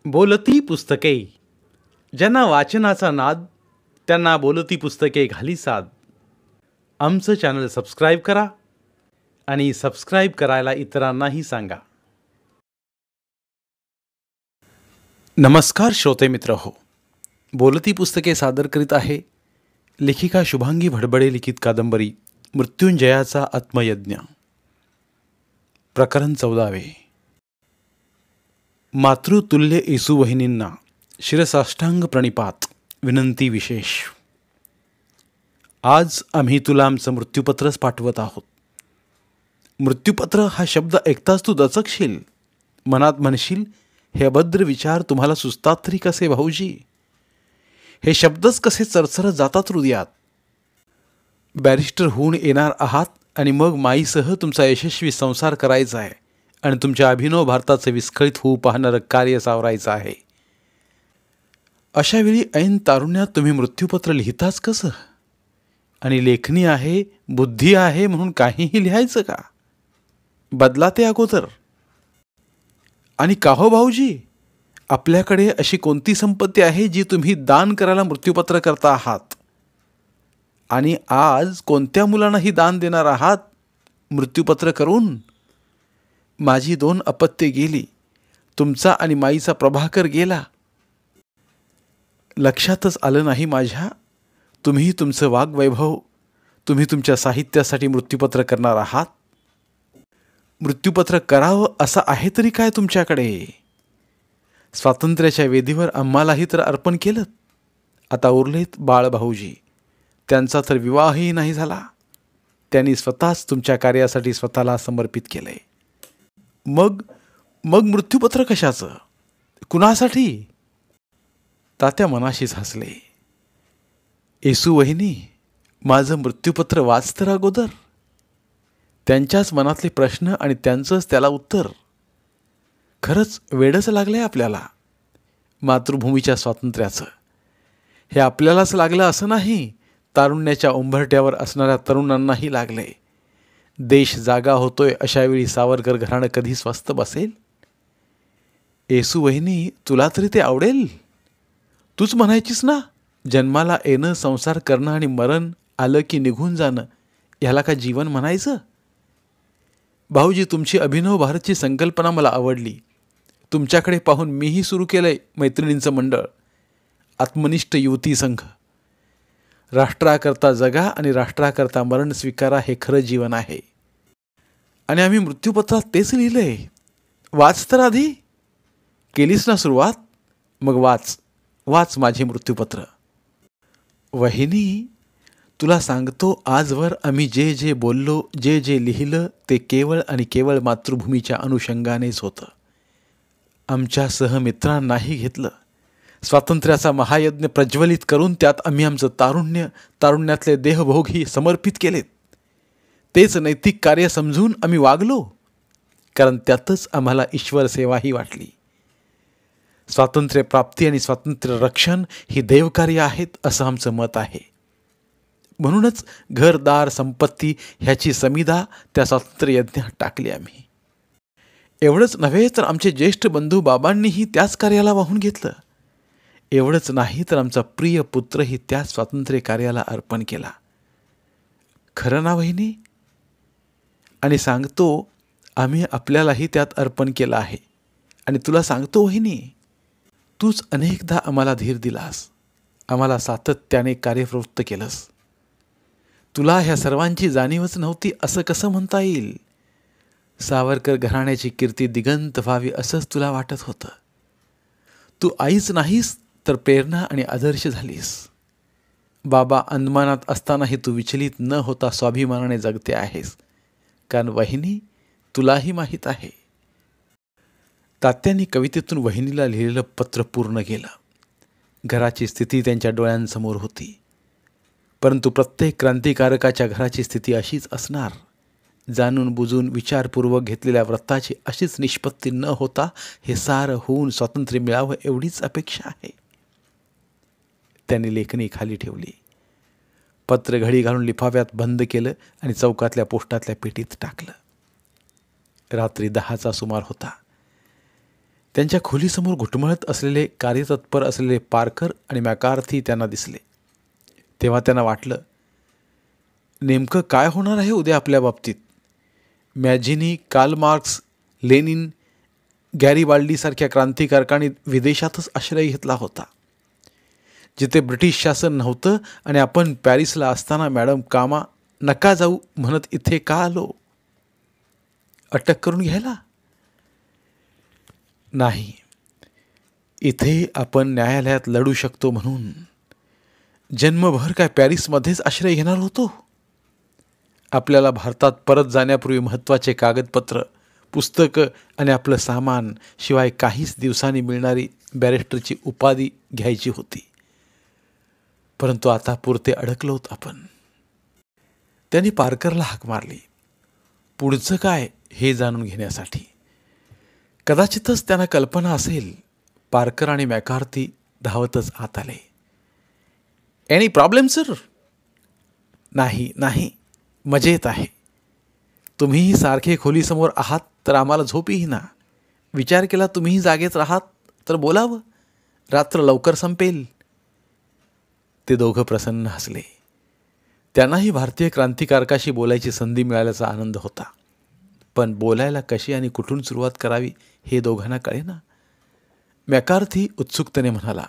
बोलती पुस्तके. ज्यांना वाचनाचा नाद त्यांना बोलती पुस्तके घाली साद. आमचं चॅनल सबस्क्राईब करा आणि सबस्क्राईब करायला इतरांनाही सांगा. नमस्कार श्रोते मित्र हो. बोलती पुस्तके सादर करीत आहे लेखिका शुभांगी भडबडे लिखित कादंबरी मृत्युंजयाचा आत्मयज्ञ. प्रकरण 14. मातृतुल्य येसूवहिनींना शिरसाष्टांग प्रणिपात. विनंती विशेष. आज आम्ही तुला आमचं मृत्यूपत्रच पाठवत आहोत. मृत्यूपत्र हा शब्द ऐकताच तू दचकशील. मनात म्हणशील, हे अभद्र विचार तुम्हाला सुचतात तरी कसे भाऊजी? हे शब्दच कसे चरचरत जातात हृदयात. बॅरिस्टर होऊन येणार आहात आणि मग माईसह तुमचा यशस्वी संसार करायचा आहे आणि तुमच्या अभिनव भारताचे विस्कळीत होऊ पाहणारं कार्य सावरायचं आहे. अशावेळी ऐन तारुण्यात तुम्ही मृत्यूपत्र लिहिताच कसं? आणि लेखणी आहे, बुद्धी आहे म्हणून काहीही लिहायचं का? बदला ते अगोदर. आणि का हो भाऊजी, आपल्याकडे अशी कोणती संपत्ती आहे जी तुम्ही दान करायला मृत्यूपत्र करता आहात? आणि आज कोणत्या मुलांनाही दान देणार आहात मृत्यूपत्र करून? माझी 2 अपत्ये गेली, तुमचा आणि माईचा प्रभाकर गेला. लक्षातच आलं नाही माझ्या. तुम्ही तुमचं वाग्वैभव, तुम्ही तुमच्या साहित्यासाठी मृत्यूपत्र करणार आहात. मृत्यूपत्र करावं असं आहे तरी काय तुमच्याकडे? स्वातंत्र्याच्या वेदीवर आम्हालाही तर अर्पण केलं. आता उरलेत बाळ भाऊजी, त्यांचा तर विवाहही नाही झाला. त्यांनी स्वतःच तुमच्या कार्यासाठी स्वतःला समर्पित केलंय. मग मग मृत्यूपत्र कशाचं? कुणासाठी? तात्या मनाशीच हसले. येसूवहिनी, माझं मृत्यूपत्र वाच तर अगोदर. त्यांच्याच मनातले प्रश्न आणि त्यांचंच त्याला उत्तर. खरंच वेडच लागलंय आपल्याला मातृभूमीच्या स्वातंत्र्याचं. हे आपल्यालाच लागलं असं नाही, तारुण्याच्या उंबरट्यावर असणाऱ्या तरुणांनाही लागले. देश जागा होतोय अशावेळी सावरकर घराणं कधी स्वस्थ बसेल? येसूवहिनी, तुला तरी ते आवडेल? तूच म्हणायचीस ना, जन्माला येणं, संसार करणं आणि मरण आलं की निघून जाणं, ह्याला का जीवन म्हणायचं? भाऊजी, तुमची अभिनव भारतची संकल्पना मला आवडली. तुमच्याकडे पाहून मीही सुरू केलंय मैत्रिणींचं मंडळ, आत्मनिष्ठ युवती संघ. राष्ट्राकरता जगा आणि राष्ट्राकरता मरण स्वीकारा, हे खरं जीवन आहे. आणि आम्ही मृत्यूपत्रात तेच लिहिलंय. वाच तर आधी. केलीस ना सुरुवात? मग वाच, वाच माझे मृत्यूपत्र. वहिनी, तुला सांगतो, आजवर आम्ही जे जे बोललो, जे जे लिहिलं ते केवळ आणि केवळ मातृभूमीच्या अनुषंगानेच होतं. आमच्या सहमित्रांनाही घेतलं. स्वातंत्र्याचा महायज्ञ प्रज्वलित करून त्यात आम्ही आमचं तारुण्यातले देहभोगही समर्पित केलेत. तेच नैतिक कार्य समजून आम्ही वागलो, कारण त्यातच आम्हाला ईश्वर सेवाही वाटली. स्वातंत्र्य प्राप्ती आणि स्वातंत्र्य रक्षण ही देवकार्य आहेत असं आमचं मत आहे. म्हणूनच घरदार संपत्ती ह्याची समिधा त्या स्वातंत्र्य यज्ञात टाकली आम्ही. एवढंच नव्हे तर आमचे ज्येष्ठ बंधू बाबांनीही त्याच कार्याला वाहून घेतलं. एवढंच नाही तर आमचा प्रिय पुत्रही त्या स्वातंत्र्य कार्याला अर्पण केला. खरं ना वहिनी? आणि सांगतो, आम्ही आपल्यालाही त्यात अर्पण केलं आहे. आणि तुला सांगतो वहिनी, तूच अनेकदा आम्हाला धीर दिलास, आम्हाला सातत्याने कार्यप्रवृत्त केलंस. तुला ह्या सर्वांची जाणीवच नव्हती असं कसं म्हणता येईल? सावरकर घराण्याची कीर्ती दिगंत व्हावी असंच तुला वाटत होतं. तू आईच नाहीस तर प्रेरणा आणि आदर्श झालीस. बाबा अंदमानात असतानाही तू विचलित न होता स्वाभिमानाने जगते आहेस. कारण वहिनी, तुलाही माहीत आहे. तात्यांनी कवितेतून वहिनीला लिहिलेलं पत्र पूर्ण केलं. घराची स्थिती त्यांच्या डोळ्यांसमोर होती. परंतु प्रत्येक क्रांतिकारकाच्या घराची स्थिती अशीच असणार. जाणून बुजून विचारपूर्वक घेतलेल्या व्रताची अशीच निष्पत्ती न होता हे सारं होऊन स्वातंत्र्य मिळावं एवढीच अपेक्षा आहे. त्यांनी लेखणी खाली ठेवली. पत्र घडी घालून लिफाफ्यात बंद केलं आणि चौकातल्या पोस्टातल्या पेटीत टाकलं. रात्री 10चा सुमार होता. त्यांच्या खोलीसमोर घुटमळत असलेले, कार्यतत्पर असलेले पार्कर आणि मॅकार्थी त्यांना दिसले. तेव्हा त्यांना वाटलं, नेमकं काय होणार आहे उद्या आपल्या बाबतीत. मॅझिनी, कार्ल मार्क्स, लेनिन, गॅरिबाल्डीसारख्या क्रांतिकारकांनी विदेशातच आश्रय घेतला होता, जिथे ब्रिटिश शासन नव्हतं. आणि आपण पॅरिसला असताना मॅडम कामा नका जाऊ म्हणत इथे का आलो? अटक करून घ्यायला? नाही, इथे आपण न्यायालयात लढू शकतो म्हणून. जन्मभर काय पॅरिसमध्येच आश्रय घेणार होतो? आपल्याला भारतात परत जाण्यापूर्वी महत्त्वाचे कागदपत्र, पुस्तकं आणि आपलं सामान, शिवाय काहीच दिवसांनी मिळणारी बॅरिस्टरची उपाधी घ्यायची होती. परंतु आता पुरते अडकलोत आपण. त्यांनी पार्करला हाक मारली, पुढचं काय हे जाणून घेण्यासाठी. कदाचितच त्यांना कल्पना असेल. पार्कर आणि मॅकार्थी धावतच आत आले. Any problem sir? नाही नाही, मजेत आहे. तुम्हीही सारखे खोलीसमोर आहात तर आम्हाला झोपही ना. विचार केला तुम्हीही जागेत राहात तर बोलावं, रात्र लवकर संपेल. ते दोघं प्रसन्न हसले. त्यांनाही भारतीय क्रांतिकारकाशी बोलायची संधी मिळाल्याचा आनंद होता. पण बोलायला कशी आणि कुठून सुरुवात करावी हे दोघांना कळेना. मॅकार्थी उत्सुकतेने म्हणाला,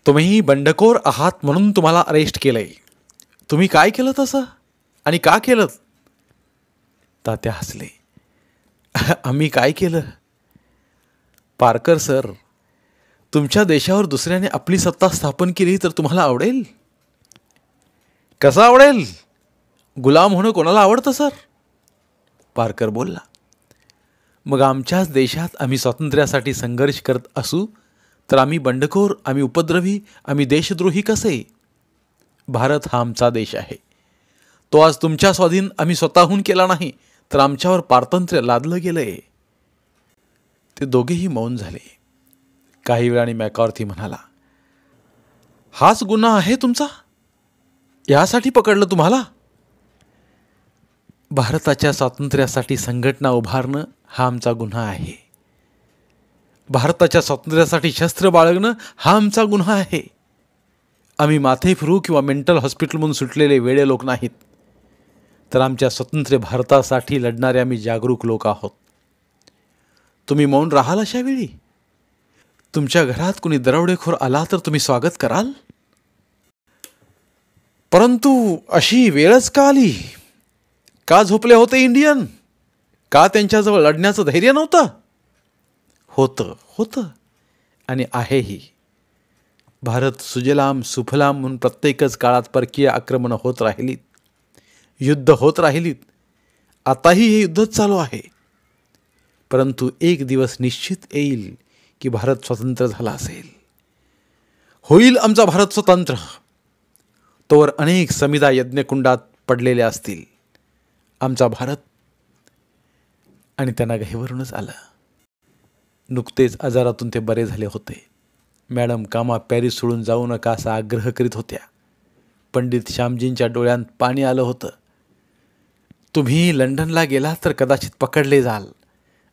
तुम्ही बंडखोर आहात म्हणून तुम्हाला अरेस्ट केलंय. तुम्ही काय केलं तसं आणि का केलं? तात्या हसले. आम्ही काय केलं? पार्कर सर, तुमच्या देशावर दुसऱ्याने आपली सत्ता स्थापन केली तर तुम्हाला आवडेल? कसं आवडेल? गुलाम होणं कोणाला आवडतं सर? पार्कर बोलला. मग आमच्याच देशात आम्ही स्वातंत्र्यासाठी संघर्ष करत असू तर आम्ही बंडखोर, आम्ही उपद्रवी, आम्ही देशद्रोही कसे? भारत हा आमचा देश आहे. तो आज तुमच्या स्वाधीन आम्ही स्वतःहून केला नाही तर आमच्यावर पारतंत्र्य लादलं गेलंय. ते दोघेही मौन झाले. काही वेळाने मॅकार्थी म्हणाला, हाच गुन्हा आहे तुमचा? यासाठी पकडलं तुम्हाला? भारताच्या स्वातंत्र्यासाठी संघटना उभारणं हा आमचा गुन्हा आहे. भारताच्या स्वातंत्र्यासाठी शस्त्र बाळगणं हा आमचा गुन्हा आहे. आम्ही माथे फिरू किंवा मेंटल हॉस्पिटलमधून सुटलेले वेडे लोक नाहीत, तर आमच्या स्वतंत्र भारतासाठी लढणारे आम्ही जागरूक लोक आहोत. तुम्ही मौन राहाल अशा वेळी? तुमच्या घरात कुणी दरोडेखोर आला तर तुम्ही स्वागत कराल? परंतु अशी वेळच का आली? का झोपले होते इंडियन? का त्यांच्याजवळ लढण्याचं धैर्य नव्हतं? होतं आणि आहेही. भारत सुजलाम सुफलाम म्हणून प्रत्येकच काळात परकीय आक्रमणं होत राहिलीत, युद्ध होत राहिलीत. आताही हे युद्धच चालू आहे. परंतु एक दिवस निश्चित येईल की भारत स्वतंत्र झाला असेल. होईल आमचा भारत स्वतंत्र. तोवर अनेक समिधा यज्ञकुंडात पडलेल्या असतील. आमचा भारत. आणि त्यांना गहिवरूनच आलं. नुकतेच आजारातून ते बरे झाले होते. मॅडम कामा पॅरिस सोडून जाऊ नका असा आग्रह करीत होत्या. पंडित श्यामजींच्या डोळ्यांत पाणी आलं होतं. तुम्ही लंडनला गेलात तर कदाचित पकडले जाल.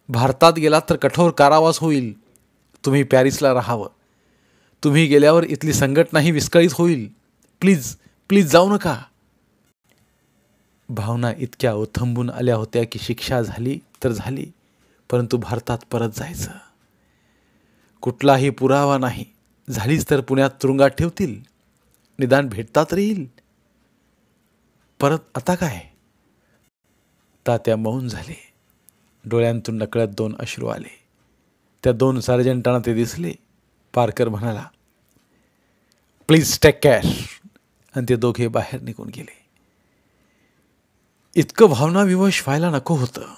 भारतात गेलात तर कठोर कारावास होईल. तुम्ही पॅरिसला राहावं. तुम्ही गेल्यावर इथली संघटनाही विस्कळीत होईल. प्लीज प्लीज जाऊ नका. भावना इतक्या ओथंबून आल्या होत्या की शिक्षा झाली तर झाली, परंतु भारतात परत जायचं. कुठलाही पुरावा नाही. झालीच तर पुण्यात तुरुंगात ठेवतील. निदान भेटता तर येईल. परत आता काय? तात्या मौन झाले. डोळ्यांतून नकळत 2 अश्रू आले. त्या 2 सार्जंटांना ते दिसले. पार्कर म्हणाला, प्लीज टेक केअर. आणि ते दोघे बाहेर निघून गेले. इतकं भावनाविवश व्हायला नको होतं.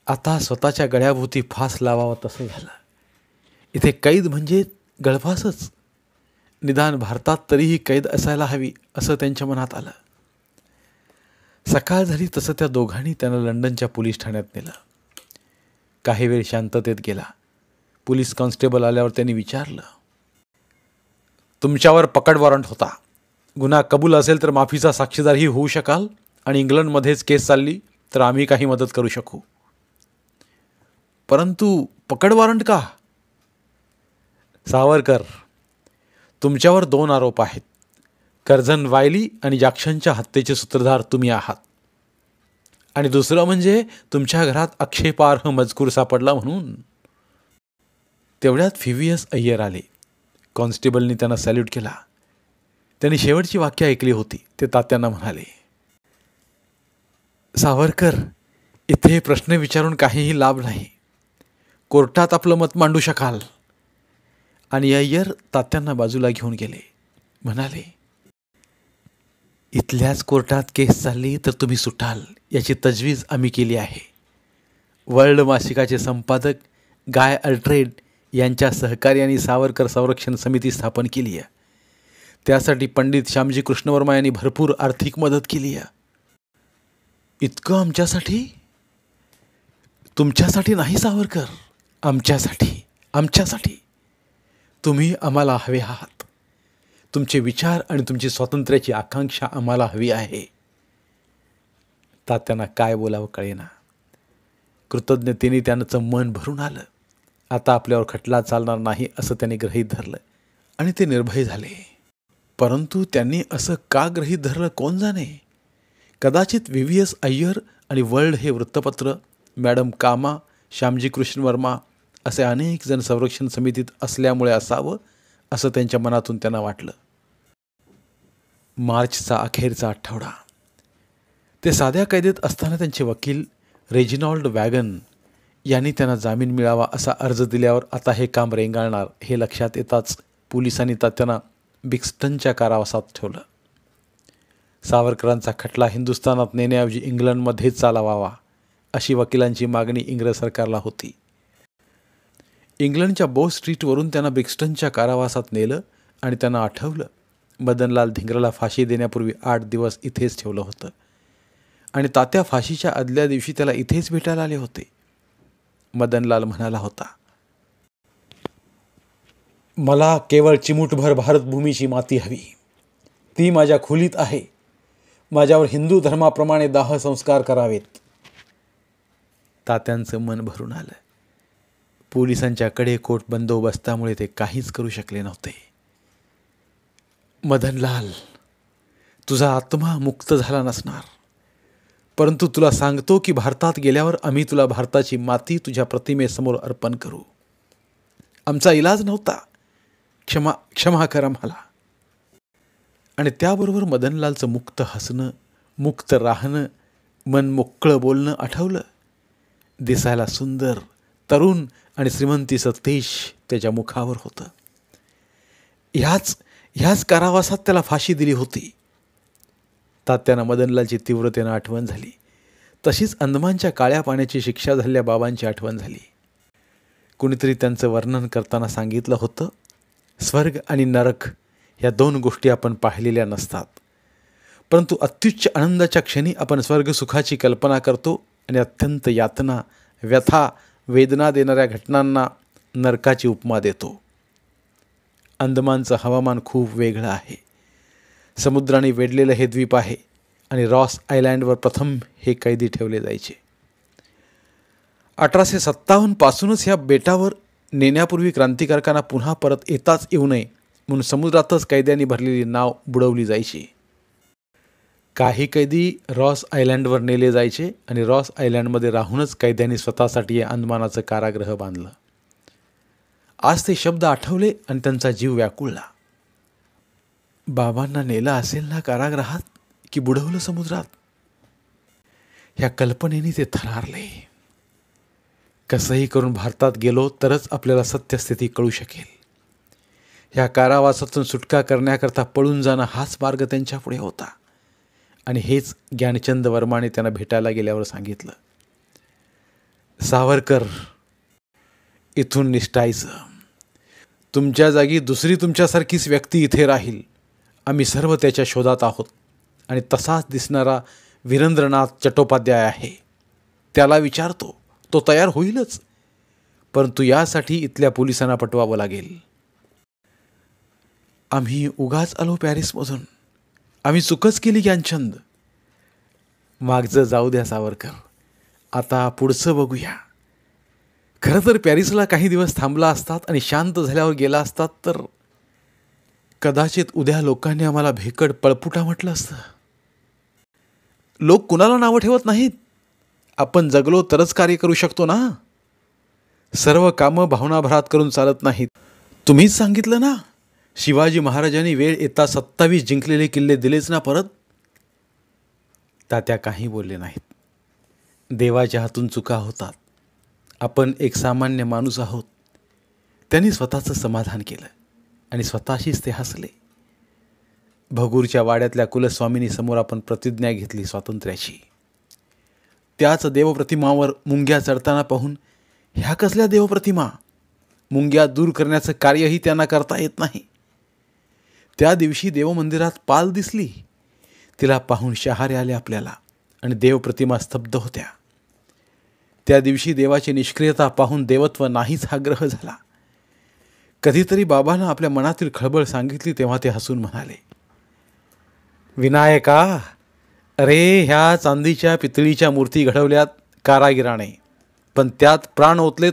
आता स्वतःच्या गळ्याभोवती फास लावावा तसं झालं. इथे कैद म्हणजे गळफासच. निदान भारतात तरीही कैद असायला हवी असं त्यांच्या मनात आलं. सकाळ झाली तसं त्या दोघांनी त्यांना लंडनच्या पोलीस ठाण्यात नेलं. काही वेळ शांततेत गेला. पोलीस कॉन्स्टेबल आल्यावर त्यांनी विचारलं, तुमच्यावर पकड वॉरंट होता. गुन्हा कबूल असेल तर माफीचा साक्षीदारही होऊ शकाल आणि इंग्लंडमध्येच केस चालली तर आम्ही काही मदत करू शकू. परंतु पकड वॉरंट का? सावरकर, तुमच्यावर 2 आरोप आहेत. कर्झन वायली आणि जॅक्सनच्या हत्येचे सूत्रधार तुम्ही आहात, आणि दुसरं म्हणजे तुमच्या घरात आक्षेपार्ह मजकूर सापडला म्हणून. तेवढ्यात फिवियस अय्यर आले. कॉन्स्टेबलनी त्यांना सॅल्यूट केला. त्यांनी शेवटची वाक्य ऐकली होती. ते तात्यांना म्हणाले, सावरकर, इथे प्रश्न विचारून काहीही लाभ नाही. कोर्टात आपलं मत मांडू शकाल. आणि अय्यर तात्यांना बाजूला घेऊन गेले. म्हणाले, इथल्याच कोर्टात केस चालली तर तुम्ही सुटाल याची तजवीज आम्ही केली आहे. वर्ल्ड मासिकाचे संपादक गाय अल्ट्रेड यांच्या सहकार्याने सावरकर संरक्षण समिती स्थापन केली आहे. त्यासाठी पंडित श्यामजी कृष्ण वर्मा यांनी भरपूर आर्थिक मदत केली आहे. इतकं आमच्यासाठी? तुमच्यासाठी नाही सावरकर, आमच्यासाठी. तुम्ही आम्हाला हवे आहात. तुमचे विचार आणि तुमची स्वातंत्र्याची आकांक्षा आम्हाला हवी आहे. तात्यांना काय बोलावं कळेना. कृतज्ञतेने त्यांचं मन भरून आलं. आता आपल्यावर खटला चालणार नाही असं त्यांनी गृहीत धरलं आणि ते निर्भय झाले. परंतु त्यांनी असं का गृहीत धरलं कोण जाणे. कदाचित विवियस अय्यर आणि वर्ल्ड हे वृत्तपत्र, मॅडम कामा, श्यामजी कृष्ण वर्मा असे अनेक जण संरक्षण समितीत असल्यामुळे असावं असं त्यांच्या मनातून त्यांना वाटलं. मार्चचा अखेरचा आठवडा. ते साध्या कैदेत असताना त्यांचे वकील रेजिनॉल्ड वॅगन यांनी त्यांना जामीन मिळावा असा अर्ज दिल्यावर आता हे काम रेंगाळणार हे लक्षात येताच पोलिसांनी तात्यांना बिक्स्टनच्या कारावासात ठेवलं. सावरकरांचा खटला हिंदुस्थानात नेण्याऐवजी इंग्लंडमध्येच चालवावा अशी वकिलांची मागणी इंग्रज सरकारला होती. इंग्लंडच्या बो स्ट्रीटवरून त्यांना बिक्स्टनच्या कारावासात नेलं आणि त्यांना आठवलं मदनलाल धिंग्राला फाशी देण्यापूर्वी 8 दिवस इथेच ठेवलं होतं आणि तात्या फाशीच्या आदल्या दिवशी त्याला इथेच भेटायला आले होते. मदनलाल म्हणाला होता, मला केवळ चिमूटभर भारतभूमीची माती हवी. ती माझ्या खोलीत आहे. माझ्यावर हिंदू धर्माप्रमाणे दाह संस्कार करावेत. तात्यांचं मन भरून आलं. पोलिसांच्या कडेकोट बंदोबस्तामुळे ते काहीच करू शकले नव्हते. मदनलाल, तुझा आत्मा मुक्त झाला नसणार, परंतु तुला सांगतो की भारतात गेल्यावर आम्ही तुला भारताची माती तुझ्या प्रतिमेसमोर अर्पण करू. आमचा इलाज नव्हता. क्षमा कर आम्हाला. आणि त्याबरोबर मदनलालचं मुक्त हसणं, मुक्त राहणं, मन मोकळं बोलणं आठवलं. दिसायला सुंदर, तरुण आणि श्रीमंतीचं तेज त्याच्या मुखावर होतं. ह्याच कारावासात त्याला फाशी दिली होती. तात्यांना मदनलालची तीव्रतेनं आठवण झाली. तशीच अंदमानच्या काळ्या पाण्याची शिक्षा झालेल्या बाबांची आठवण झाली. कुणीतरी त्यांचं वर्णन करताना सांगितलं होतं, स्वर्ग आणि नरक ह्या 2 गोष्टी आपण पाहिलेल्या नसतात, परंतु अत्युच्च आनंदाच्या क्षणी आपण स्वर्गसुखाची कल्पना करतो आणि अत्यंत यातना, व्यथा, वेदना देणाऱ्या घटनांना नरकाची उपमा देतो. अंदमानचं हवामान खूप वेगळं आहे. समुद्राने वेढलेलं हे द्वीप आहे आणि रॉस आयलँडवर प्रथम हे कैदी ठेवले जायचे. 1857 पासूनच ह्या बेटावर नेण्यापूर्वी क्रांतिकारकांना पुन्हा परत येताच येऊ नये म्हणून समुद्रातच कैद्यांनी भरलेली नाव बुडवली जायची. काही कैदी रॉस आयलँडवर नेले जायचे आणि रॉस आयलँडमध्ये राहूनच कैद्यांनी स्वतःसाठी अंदमानाचं कारागृह बांधलं. आज ते शब्द आठवले आणि त्यांचा जीव व्याकुळला. बाबांना नेलं असेल ना कारागृहात की बुडवलं समुद्रात? ह्या कल्पनेने ते थरारले. कसंही करून भारतात गेलो तरच आपल्याला सत्यस्थिती कळू शकेल. ह्या कारावासातून सुटका करण्याकरता पळून जाणं हाच मार्ग त्यांच्या पुढे होता आणि हेच ज्ञानचंद वर्माने त्यांना भेटायला गेल्यावर सांगितलं. सावरकर, इथून निष्ठायचं. तुमच्या जागी दुसरी तुमच्यासारखीच व्यक्ती इथे राहील. आम्ही सर्व त्याच्या शोधात आहोत आणि तसाच दिसणारा वीरेंद्रनाथ चट्टोपाध्याय आहे. त्याला विचारतो, तो तयार होईलच, परंतु यासाठी इथल्या पोलिसांना पटवावं लागेल. आम्ही उगाच आलो पॅरिसमधून. आम्ही चुकच केली ज्ञानचंद. मागचं जाऊ द्या सावरकर, आता पुढचं बघूया. खरं तर पॅरिसला काही दिवस थांबला असतात आणि शांत झाल्यावर गेला असतात तर कदाचित उद्या लोकांनी आम्हाला भेकड पळपुटा म्हटलं असतं. लोक कुणाला नावं ठेवत नाहीत. आपण जगलो तरच कार्य करू शकतो ना. सर्व कामं भावनाभरात करून चालत नाहीत. तुम्हीच सांगितलं ना, शिवाजी महाराजांनी वेळ येता 27 जिंकलेले किल्ले दिलेच ना परत. तात्या काही बोलले नाहीत. देवाच्या हातून चुका होतात. आपण एक सामान्य माणूस आहोत. त्यांनी स्वतःचं समाधान केलं आणि स्वतःशीच ते हसले. भगूरच्या वाड्यातल्या कुलस्वामिनी समोर आपण प्रतिज्ञा घेतली स्वातंत्र्याची. त्याच देवप्रतिमावर मुंग्या चढताना पाहून ह्या कसल्या देवप्रतिमा, मुंग्या दूर करण्याचं कार्यही त्यांना करता येत नाही. त्या दिवशी देवमंदिरात पाल दिसली. तिला पाहून शहारे आले आपल्याला आणि देवप्रतिमा स्तब्ध होत्या. त्या दिवशी देवाची निष्क्रियता पाहून देवत्व नाहीच हा ग्रह झाला. कधीतरी बाबांना आपल्या मनातील खळबळ सांगितली तेव्हा ते हसून म्हणाले, विनायका, अरे ह्या चांदीच्या पितळीच्या मूर्ती घडवल्यात कारागिराने, पण त्यात प्राण ओतलेत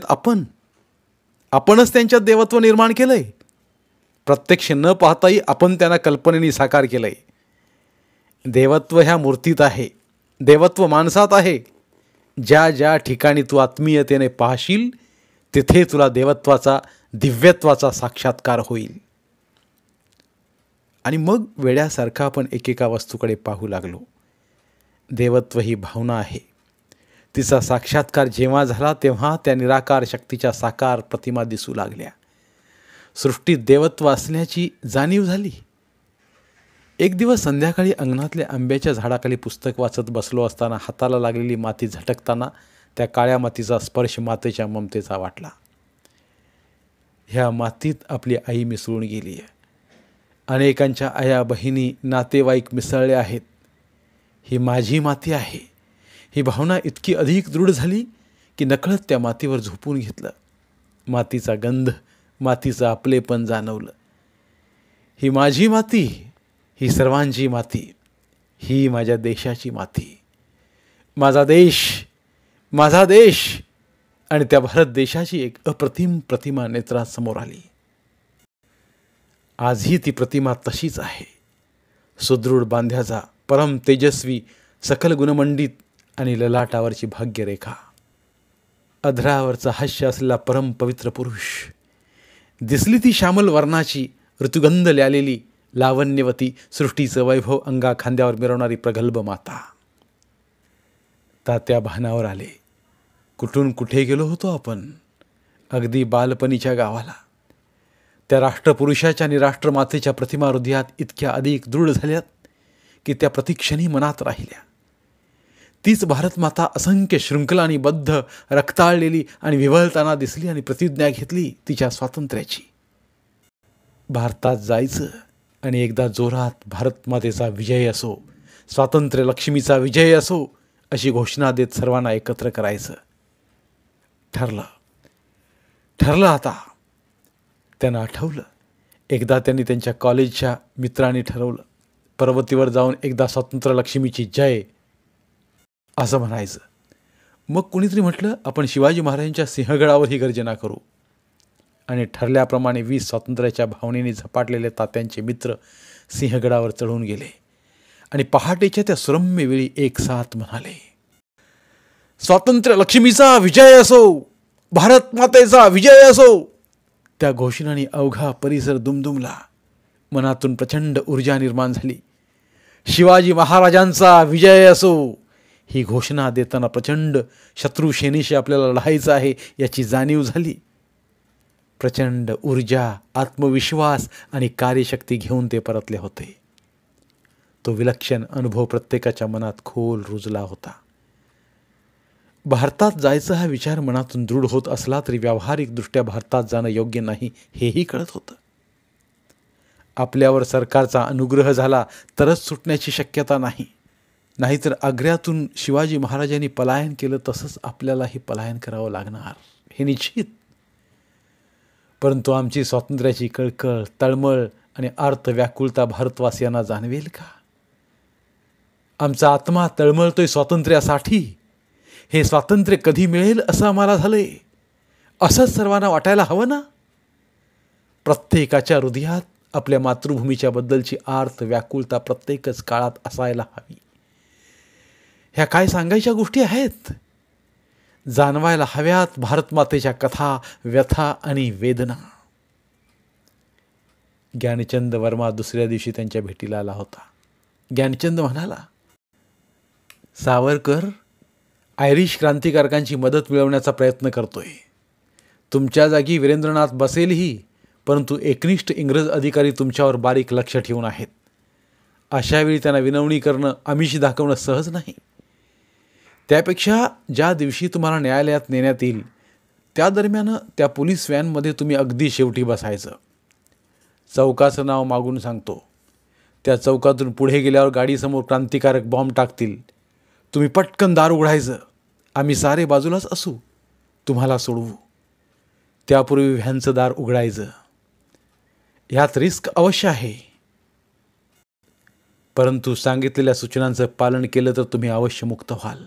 आपणच त्यांच्यात देवत्व निर्माण केलंय. प्रत्यक्ष न पाहताही आपण त्यांना कल्पनेने साकार केलंय. देवत्व ह्या मूर्तीत आहे, देवत्व माणसात आहे. ज्या ज्या ठिकाणी तू आत्मीयतेने पाहशील तिथे तुला देवत्वाचा, दिव्यत्वाचा साक्षात्कार होईल. आणि मग वेड्यासारखा आपण एकेका वस्तूकडे पाहू लागलो. देवत्व ही भावना आहे. तिचा साक्षात्कार जेव्हा झाला तेव्हा त्या निराकार शक्तीच्या साकार प्रतिमा दिसू लागल्या. सृष्टीत देवत्व असण्याची जाणीव झाली. एक दिवस संध्याकाळी अंगणातल्या आंब्याच्या झाडाखाली पुस्तक वाचत बसलो असताना हाताला लागलेली माती झटकताना त्या काळ्या मातीचा स्पर्श मातेच्या ममतेचा वाटला. ह्या मातीत आपली आई मिसळून गेली आहे. अनेकांच्या आया बहिणी नातेवाईक मिसळले आहेत. ही माझी माती आहे. ही भावना इतकी अधिक दृढ झाली की नकळत त्या मातीवर झोपून घेतलं. मातीचा गंध, मातीचं आपलेपण जाणवलं. ही माझी माती, ही सर्वांची माती, ही माझ्या देशाची माती. माझा देश, माझा देश. आणि त्या भारत देशाची एक अप्रतिम प्रतिमा नेत्रात समोर आली. आजही ती प्रतिमा तशीच आहे. सुदृढ बांध्याचा, परम तेजस्वी, सकल गुणमंडित आणि ललाटावरची भाग्यरेखा, अधरावरचा हास्य असलेला परम पवित्र पुरुष. दिसली ती श्यामल वर्णाची, ऋतुगंध ल्यालेली, लावण्यवती, सृष्टीचं वैभव अंगा खांद्यावर मिरवणारी प्रगल्भ माता. तात्या भानावर आले. कुठून कुठे गेलो होतो आपण? अगदी बालपणीच्या गावाला. त्या राष्ट्रपुरुषाच्या आणि राष्ट्रमातेच्या प्रतिमा हृदयात इतक्या अधिक दृढ झाल्यात की त्या प्रतिक्षणी मनात राहिल्या. तीच भारतमाता असंख्य शृंखलांनी बद्ध, रक्ताळलेली आणि विव्हळताना दिसली आणि प्रतिज्ञा घेतली तिच्या स्वातंत्र्याची. भारतात जायचं आणि एकदा जोरात भारतमातेचा विजय असो, स्वातंत्र्य लक्ष्मीचा विजय असो अशी घोषणा देत सर्वांना एकत्र करायचं. ठरलं आता. त्यांना आठवलं, एकदा त्यांनी त्यांच्या कॉलेजच्या मित्रांनी ठरवलं, पर्वतीवर जाऊन एकदा स्वातंत्र्य लक्ष्मीची जय असं म्हणायचं. मग कुणीतरी म्हटलं, आपण शिवाजी महाराजांच्या सिंहगडावर ही गर्जना करू. आणि ठरल्याप्रमाणे 20 स्वातंत्र्याच्या भावनेने झपाटलेले तात्यांचे मित्र सिंहगडावर चढून गेले आणि पहाटेच्या त्या सुरम्य वेळी एक साथ म्हणाले, स्वातंत्र्य लक्ष्मीचा विजय असो, भारत मातेचा विजय असो. त्या घोषणाने अवघा परिसर दुमदुमला. मनातून प्रचंड ऊर्जा निर्माण झाली. शिवाजी महाराजांचा विजय असो ही घोषणा देताना प्रचंड शत्रुसेनेशी आपल्याला लढायचं आहे याची जाणीव झाली. प्रचंड ऊर्जा, आत्मविश्वास आणि कार्यशक्ती घेऊन ते परतले होते. तो विलक्षण अनुभव प्रत्येकाच्या मनात खोल रुजला होता. भारतात जायचा हा विचार मनातून दृढ होत असला तरी व्यावहारिकदृष्ट्या भारतात जाणं योग्य नाही हेही कळत होतं. आपल्यावर सरकारचा अनुग्रह झाला तरच सुटण्याची शक्यता नाही. नाहीतर आग्र्यातून शिवाजी महाराजांनी पलायन केलं तसंच आपल्यालाही पलायन करावं लागणार हे निश्चित. परंतु आमची स्वातंत्र्याची कळकळ, तळमळ आणि आर्त व्याकुलता भारतवासियांना जाणवेल का? आमचा आत्मा तळमळतोय स्वातंत्र्यासाठी. हे स्वातंत्र्य कधी मिळेल असं आम्हाला झालंय. असंच सर्वांना वाटायला हवं ना. प्रत्येकाच्या हृदयात आपल्या मातृभूमीच्या बद्दलची आर्त व्याकुलता प्रत्येकच काळात असायला हवी. ह्या काय सांगायच्या गोष्टी आहेत. जाणवायला हव्यात भारतमातेच्या कथा, व्यथा आणि वेदना. ज्ञानचंद वर्मा दुसऱ्या दिवशी त्यांच्या भेटीला आला होता. ज्ञानचंद म्हणाला, सावरकर आयरिश क्रांतिकारकांची मदत मिळवण्याचा प्रयत्न करतोय. तुमच्या जागी वीरेंद्रनाथ बसेलही, परंतु एकनिष्ठ इंग्रज अधिकारी तुमच्यावर बारीक लक्ष ठेवून आहेत. अशावेळी त्यांना विनवणी करणं, आमिष दाखवणं सहज नाही. त्यापेक्षा ज्या दिवशी तुम्हाला न्यायालयात नेण्यात येईल त्या दरम्यान त्या पोलीस व्हॅनमध्ये तुम्ही अगदी शेवटी बसायचं. चौकाचं नाव मागून सांगतो. त्या चौकातून पुढे गेल्यावर गाडीसमोर क्रांतिकारक बॉम्ब टाकतील. तुम्ही पटकन दार उघडायचं. आम्ही सारे बाजूलाच असू, तुम्हाला सोडवू. त्यापूर्वी व्हॅनचं दार उघडायचं. ह्यात रिस्क अवश्य आहे, परंतु सांगितलेल्या सूचनांचं पालन केलं तर तुम्ही अवश्य मुक्त व्हाल.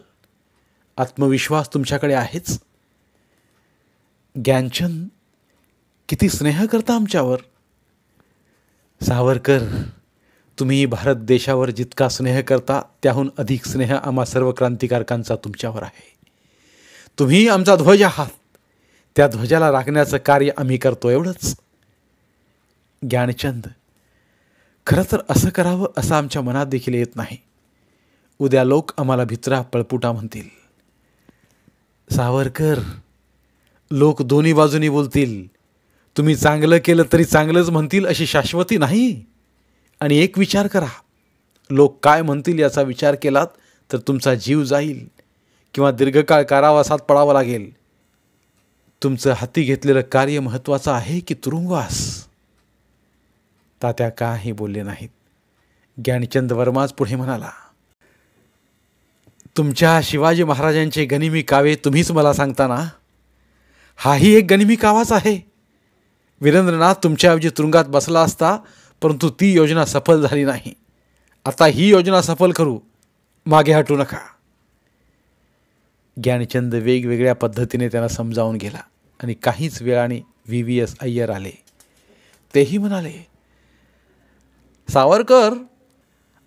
आत्मविश्वास तुमच्याकडे आहेच. ज्ञानचंद किती स्नेह करता आमच्यावर. सावरकर, तुम्ही भारत देशावर जितका स्नेह करता त्याहून अधिक स्नेह आम्हा सर्व क्रांतिकारकांचा तुमच्यावर आहे. तुम्ही आमचा ध्वज आहात. त्या ध्वजाला राखण्याचं कार्य आम्ही करतो, एवढंच. ज्ञानचंद, खरं तर असं करावं असं आमच्या मनात देखील येत नाही. उद्या लोक आम्हाला भित्रा पळपुटा म्हणतील. सावरकर, लोक दोन्ही बाजूनी बोलतील. तुम्ही चांगलं केलं तरी चांगलंच म्हणतील अशी शाश्वती नाही. आणि एक विचार करा, लोक काय म्हणतील याचा विचार केलात तर तुमचा जीव जाईल किंवा दीर्घकाळ कारावासात पडावं लागेल. तुमचं हाती घेतलेलं कार्य महत्त्वाचं आहे की तुरुंगवास. तात्या काही बोलले नाहीत. ज्ञानचंद वर्माच पुढे म्हणाला, तुमच्या शिवाजी महाराजांचे गनिमी कावे तुम्हीच मला सांगता ना. हाही एक गनिमी कावाच आहे. वीरेंद्रनाथ तुमच्याऐवजी तुरुंगात बसला असता, परंतु ती योजना सफल झाली नाही. आता ही योजना सफल करू, मागे हटू नका. ज्ञानचंद वेगवेगळ्या पद्धतीने त्यांना समजावून गेला आणि काहीच वेळाने VVS अय्यर आले. तेही म्हणाले, सावरकर,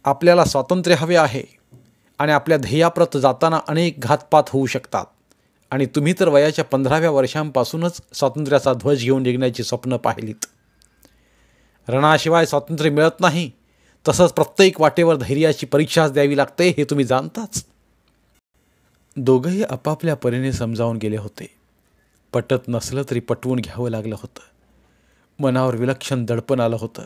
आपल्याला स्वातंत्र्य हवे आहे आणि आपल्या ध्येयाप्रत जाताना अनेक घातपात होऊ शकतात. आणि तुम्ही तर वयाच्या 15व्या वर्षांपासूनच स्वातंत्र्याचा ध्वज घेऊन निघण्याची स्वप्न पाहिलीत. रणाशिवाय स्वातंत्र्य मिळत नाही. तसंच प्रत्येक वाटेवर धैर्याची परीक्षाच द्यावी लागते, हे तुम्ही जाणताच. दोघंही आपापल्या परीने समजावून गेले होते. पटत नसलं तरी पटवून घ्यावं लागलं होतं. मनावर विलक्षण दडपण आलं होतं.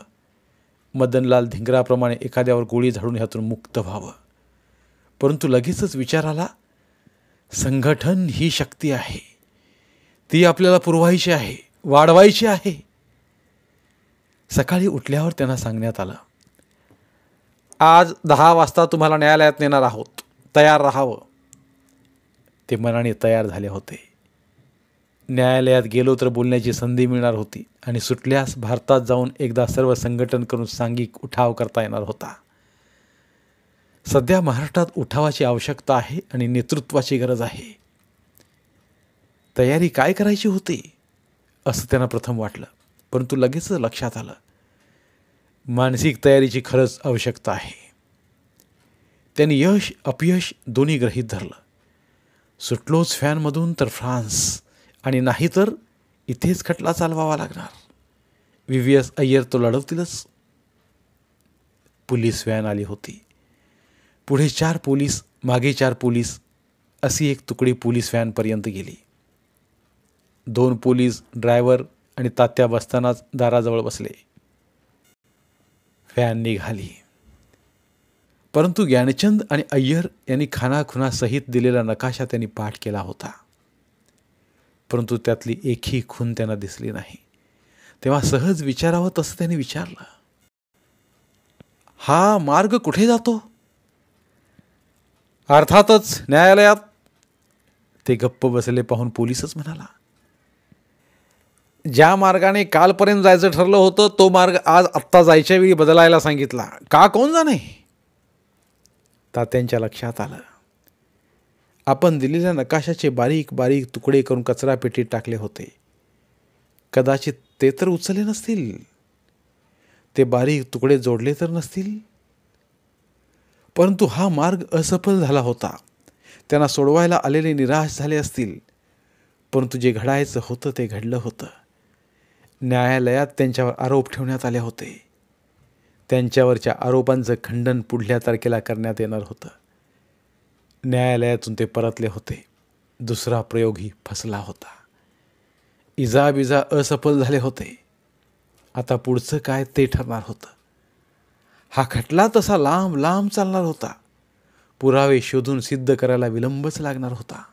मदनलाल धिंगराप्रमाणे एखाद्यावर गोळी झाडून ह्यातून मुक्त व्हावं. परंतु लगेचच विचार आला, संघटन ही शक्ती आहे. ती आपल्याला पुरवायची आहे, वाढवायची आहे. सकाळी उठल्यावर त्यांना सांगण्यात आलं, आज 10 वाजता तुम्हाला न्यायालयात नेणार आहोत, तयार राहावं. ते मनाने तयार झाले होते. न्यायालयात गेलो तर बोलण्याची संधी मिळणार होती आणि सुटल्यास भारतात जाऊन एकदा सर्व संघटन करून सांघिक उठाव करता येणार होता. सध्या महाराष्ट्रात उठावाची आवश्यकता आहे आणि नेतृत्वाची गरज आहे. तयारी काय करायची होती असं त्यांना प्रथम वाटलं, परंतु लगेच लक्षात आलं, मानसिक तयारीची खरंच आवश्यकता आहे. त्यांनी यश अपयश दोन्ही गृहीत धरलं. सुटलोच फॅनमधून तर फ्रान्स, आणि नाही तर इथेच खटला चालवावा लागणार. VVS अय्यर तो लढवतीलच. पोलीस व्हॅन आली होती. पुढे 4 पोलीस, मागे 4 पोलीस, अशी एक तुकडी पोलीस व्हॅनपर्यंत गेली. 2 पोलीस, ड्रायव्हर आणि तात्या बसतानाच दाराजवळ बसले. व्हॅन निघाली. परंतु ज्ञानचंद आणि अय्यर यांनी खानाखुनासहित दिलेला नकाशा त्यांनी पाठ केला होता. परंतु त्यातली एकही खून त्यांना दिसली नाही. तेव्हा सहज विचारावं तसं त्यांनी विचारलं, हा मार्ग कुठे जातो? अर्थातच न्यायालयात. ते गप्प बसले पाहून पोलीसच म्हणाला, ज्या मार्गाने कालपर्यंत जायचं ठरलं होतं तो मार्ग आज आत्ता जायच्या वेळी बदलायला सांगितला. का कोण जाणे? तात्यांच्या लक्षात आलं, आपण दिलेल्या नकाशाचे बारीक बारीक तुकडे करून कचरापेटीत टाकले होते. कदाचित ते तर उचलले नसतील, ते बारीक तुकडे जोडले तर नसतील. परंतु हा मार्ग असफल झाला होता. त्यांना सोडवायला आलेले निराश झाले असतील. परंतु जे घडायचं होतं ते घडलं होतं. न्यायालयात त्यांच्यावर आरोप ठेवण्यात आले होते. त्यांच्यावरच्या आरोपांचं खंडन पुढल्या तारखेला करण्यात येणार होतं. न्यायालयातून ते परतले होते. दुसरा प्रयोगही फसला होता. इजाबिजा असफल झाले होते. आता पुढचं काय ते ठरणार होतं. हा खटला तसा लांब लांब चालणार होता. पुरावे शोधून सिद्ध करायला विलंबच लागणार होता.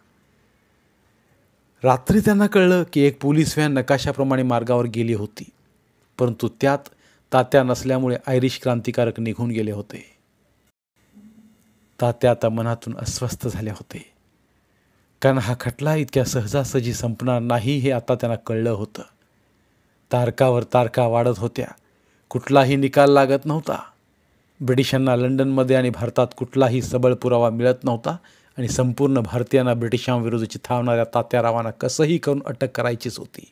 रात्री त्यांना कळलं की एक पोलीस व्हॅन नकाशाप्रमाणे मार्गावर गेली होती. परंतु त्यात तात्या नसल्यामुळे आयरिश क्रांतिकारक निघून गेले होते. तात्या आता मनातून अस्वस्थ झाले होते. कारण हा खटला इतक्या सहजासहजी संपणार नाही हे आता त्यांना कळलं होतं. तारकावर तारका वाढत होत्या. कुठलाही निकाल लागत नव्हता. ब्रिटिशांना लंडनमध्ये आणि भारतात कुठलाही सबळ पुरावा मिळत नव्हता आणि संपूर्ण भारतीयांना ब्रिटिशांविरुद्ध चिथावणाऱ्या तात्यारावांना कसंही करून अटक करायचीच होती.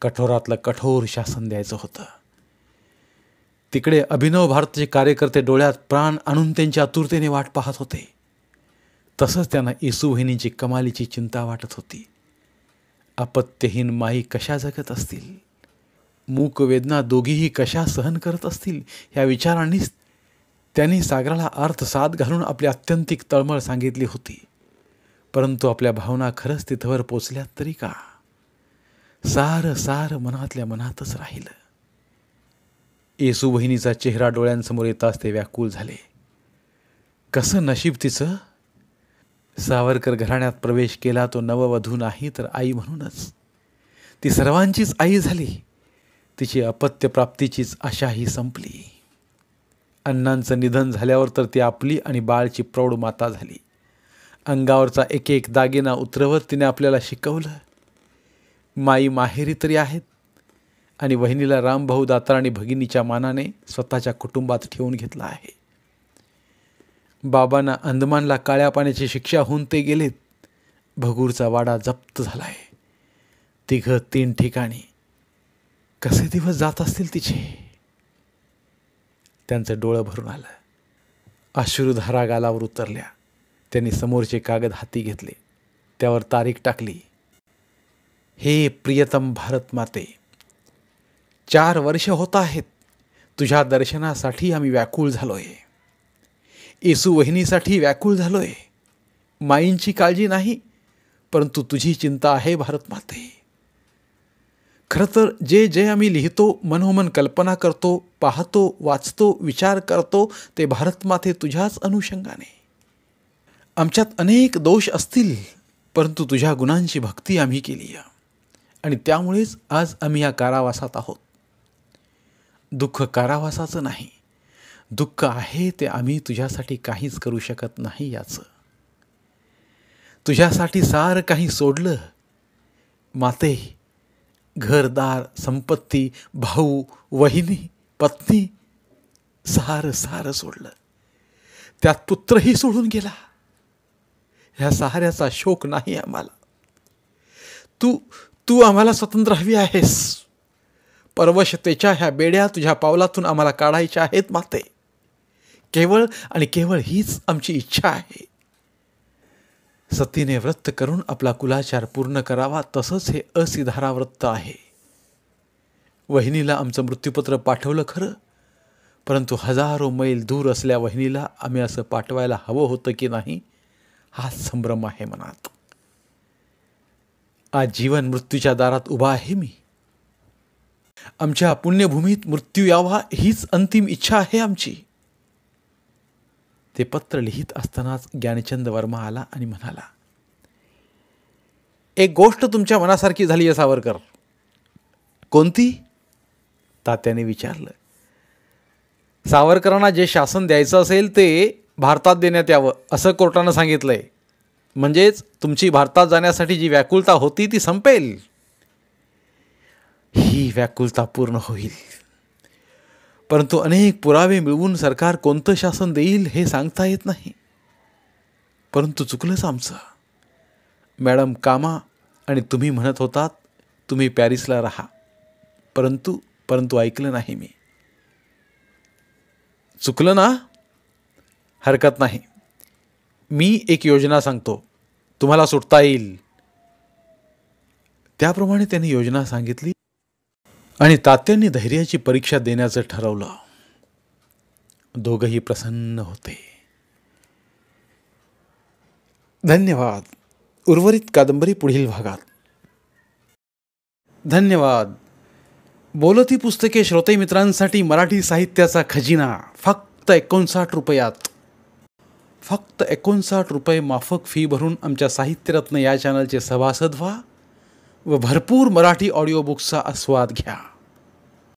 कठोरातलं कठोर शासन द्यायचं होतं. तिकडे अभिनव भारताचे कार्यकर्ते डोळ्यात प्राण आणून त्यांच्या आतुरतेने वाट पाहत होते. तसंच त्यांना येसू वहिनींची कमालीची चिंता वाटत होती. अपत्यहीन माई कशा जगत असतील, मूक वेदना दोघीही कशा सहन करत असतील, या विचारांनीच त्यांनी सागराला अर्थसाद घालून आपली आत्यंतिक तळमळ सांगितली होती. परंतु आपल्या भावना खरंच तिथवर पोचल्यात तरी का? सारं सारं मनातल्या मनातच राहिलं. येसू वहिनीचा चेहरा डोळ्यांसमोर येताच ते व्याकुळ झाले. कसं नशीब तिचं. सावरकर घराण्यात प्रवेश केला तो नववधू नाही तर आई म्हणूनच. ती सर्वांचीच आई झाली. तिची अपत्यप्राप्तीचीच आशाही संपली. अण्णांचं निधन झाल्यावर तर ती आपली आणि बाळची प्रौढ माता झाली. अंगावरचा एक एक दागिना उतरवत तिने आपल्याला शिकवलं. माई माहेरी तरी आहेत आणि वहिनीला रामभाऊ दातार आणि भगिनीच्या मानाने स्वतःच्या कुटुंबात ठेवून घेतला आहे. बाबांना अंदमानला काळ्या पाण्याची शिक्षा होऊन ते गेलेत. भगूरचा वाडा जप्त झालाय. 3 ठिकाणी. कसे दिवस जात असतील तिचे. त्यांचं डोळं भरून आलं. अश्रुधारा गालावर उतरल्या. त्यांनी समोरचे कागद हाती घेतले. त्यावर तारीख टाकली. हे प्रियतम भारत माते, 4 वर्ष होत आहेत तुझ्या दर्शनासाठी आम्ही व्याकुळ झालोय. येसू वहिनीसाठी व्याकुळ झालोय. माईंची काळजी नाही, परंतु तुझी चिंता आहे भारत माते. खरं तर जे जे आम्ही लिहितो, मनोमन कल्पना करतो, पाहतो, वाचतो, विचार करतो, ते भारत माते तुझ्याच अनुषंगाने. आमच्यात अनेक दोष असतील, परंतु तुझ्या गुणांची भक्ती आम्ही केली आणि त्यामुळेच आज आम्ही या कारावासात आहोत. दुःख कारावासाचं नाही, दुःख आहे ते आम्ही तुझ्यासाठी काहीच करू शकत नाही याचं. तुझ्यासाठी सारं काही सोडलं माते. घरदार, संपत्ती, भाऊ, वहिनी, पत्नी, सारं सारं सोडलं. त्यात पुत्रही सोडून गेला. ह्या सहाऱ्याचा शोक नाही आम्हाला. तू आम्हाला स्वतंत्र हवी आहेस. परवशतेच्या ह्या बेड्या तुझ्या पावलातून आम्हाला काढायच्या आहेत माते. केवळ आणि केवळ हीच आमची इच्छा आहे. सतीने व्रत करून आपला कुलाचार पूर्ण करावा, तसंच हे असिधारा व्रत आहे. वहिनीला आमचं मृत्यूपत्र पाठवलं खरं, परंतु हजारो मैल दूर असल्या वहिनीला आम्ही असं पाठवायला हवं होतं की नाही, हा संभ्रम आहे मनात. आज जीवन मृत्यूच्या दारात उभा आहे मी. आमच्या पुण्यभूमीत मृत्यू यावा हीच अंतिम इच्छा आहे आमची. ते पत्र लिहित असतानाच ज्ञानचंद वर्मा आला आणि म्हणाला, एक गोष्ट तुमच्या मनासारखी झाली आहे सावरकर. कोणती? तात्याने विचारलं. सावरकरांना जे शासन द्यायचं असेल ते भारतात देण्यात यावं असं कोर्टानं सांगितलंय. म्हणजेच तुमची भारतात जाण्यासाठी जी व्याकुलता होती ती संपेल. ही व्याकुलता पूर्ण होईल. परंतु अनेक पुरावे मिळवून सरकार कोणतं शासन देईल हे सांगता येत नाही. परंतु चुकलंच आमचं. मॅडम कामा आणि तुम्ही म्हणत होतात तुम्ही पॅरिसला राहा, परंतु ऐकलं नाही मी. चुकलं ना? हरकत नाही. मी एक योजना सांगतो, तुम्हाला सुटता येईल. त्याप्रमाणे त्यांनी योजना सांगितली आणि तात्यांनी धैर्याची परीक्षा देण्याचं ठरवलं. दोघंही प्रसन्न होते. धन्यवाद. उर्वरित कादंबरी पुढील भागात. धन्यवाद. बोलती पुस्तके श्रोते मित्रांसाठी मराठी साहित्याचा खजिना फक्त 59 रुपयात. फक्त 59 रुपये माफक फी भरून आमच्या साहित्यरत्न या चॅनलचे सभासद व्हा व भरपूर मराठी ऑडिओ बुक्सचा आस्वाद घ्या.